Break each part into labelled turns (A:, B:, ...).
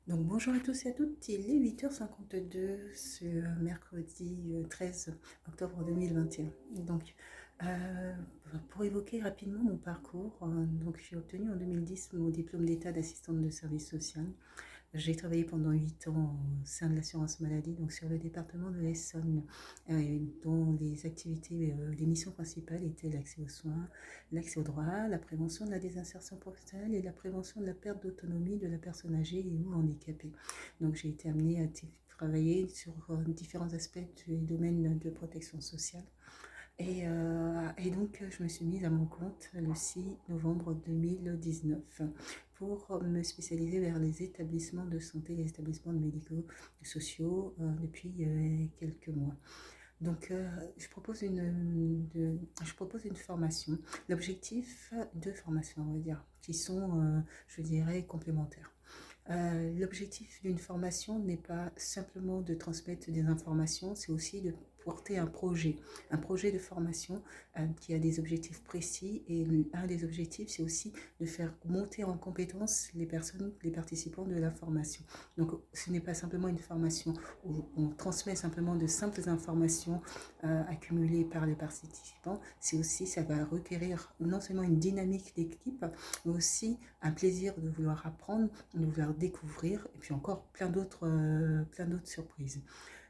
A: Donc bonjour à tous et à toutes, il est 8h52 ce mercredi 13 octobre 2021. Donc euh, pour évoquer rapidement mon parcours, donc j'ai obtenu en 2010 mon diplôme d'état d'assistante de service social. J'ai travaillé pendant 8 ans au sein de l'assurance maladie, donc sur le département de l'Essonne, dont les activités, les missions principales étaient l'accès aux soins, l'accès aux droits, la prévention de la désinsertion professionnelle et la prévention de la perte d'autonomie de la personne âgée et ou handicapée. Donc j'ai été amenée à travailler sur différents aspects du domaine de protection sociale. Et donc, je me suis mise à mon compte le 6 novembre 2019 pour me spécialiser vers les établissements de santé, les établissements médicaux, sociaux depuis quelques mois. Donc, je propose une formation. L'objectif de formation, on va dire, qui sont, je dirais, complémentaires. L'objectif d'une formation n'est pas simplement de transmettre des informations, c'est aussi de porter un projet de formation qui a des objectifs précis. Et un des objectifs, c'est aussi de faire monter en compétence les personnes, les participants de la formation. Donc, ce n'est pas simplement une formation où on transmet simplement de simples informations accumulées par les participants. C'est aussi, ça va requérir non seulement une dynamique d'équipe, mais aussi un plaisir de vouloir apprendre, de vouloir découvrir, et puis encore plein d'autres surprises.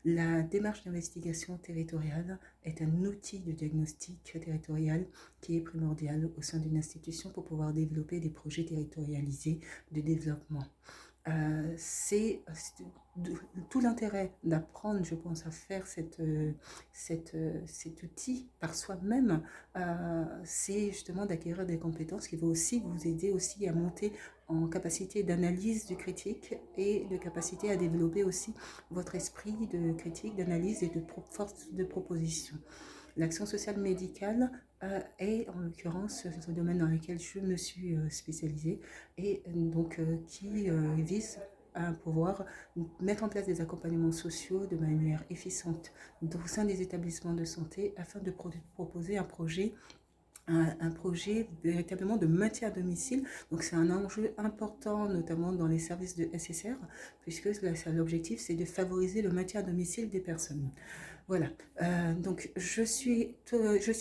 A: La démarche d'investigation territoriale est un outil de diagnostic territorial qui est primordial au sein d'une institution pour pouvoir développer des projets territorialisés de développement. C'est tout l'intérêt d'apprendre, je pense, à faire cet outil par soi-même, c'est justement d'acquérir des compétences qui vont aussi vous aider aussi à monter en capacité d'analyse, de critique et de capacité à développer aussi votre esprit de critique, d'analyse et de force de proposition. L'action sociale médicale est en l'occurrence ce domaine dans lequel je me suis spécialisée et donc qui vise à pouvoir mettre en place des accompagnements sociaux de manière efficiente au sein des établissements de santé afin de proposer un projet véritablement de maintien à domicile. Donc c'est un enjeu important, notamment dans les services de SSR, puisque l'objectif c'est de favoriser le maintien à domicile des personnes. Voilà, donc je suis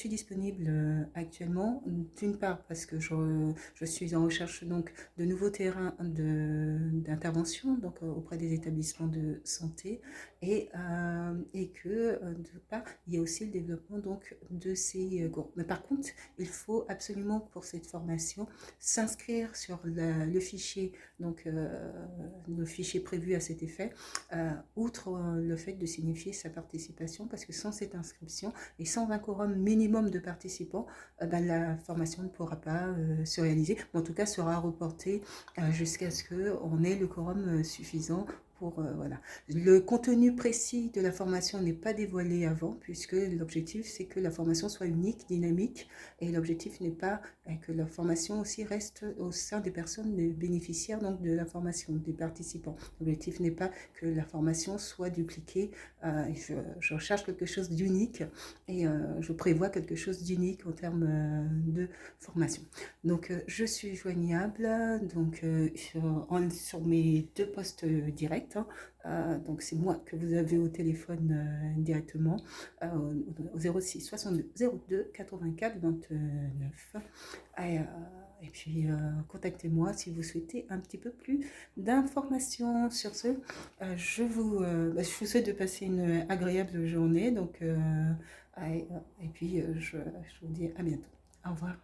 A: disponible actuellement, d'une part parce que je suis en recherche donc de nouveaux terrains d'intervention donc auprès des établissements de santé et que d'autre part il y a aussi le développement donc de ces cours. Mais par contre, il faut absolument pour cette formation s'inscrire sur le fichier donc le fichier prévu à cet effet, outre le fait de signifier sa participation, parce que sans cette inscription et sans un quorum minimum de participants, ben, la formation ne pourra pas se réaliser, ou en tout cas sera reportée jusqu'à ce qu'on ait le quorum suffisant pour, voilà. Le contenu précis de la formation n'est pas dévoilé avant, puisque l'objectif c'est que la formation soit unique, dynamique, et l'objectif n'est pas que la formation aussi reste au sein des personnes des bénéficiaires donc de la formation, des participants. L'objectif n'est pas que la formation soit dupliquée. Je recherche quelque chose d'unique et je prévois quelque chose d'unique en termes de formation. Donc je suis joignable donc, sur mes deux postes directs. Donc c'est moi que vous avez au téléphone directement au 06 62 02 84 29. Et, et puis contactez-moi si vous souhaitez un petit peu plus d'informations. Sur ce, je vous souhaite de passer une agréable journée. Donc, et puis je vous dis à bientôt. Au revoir.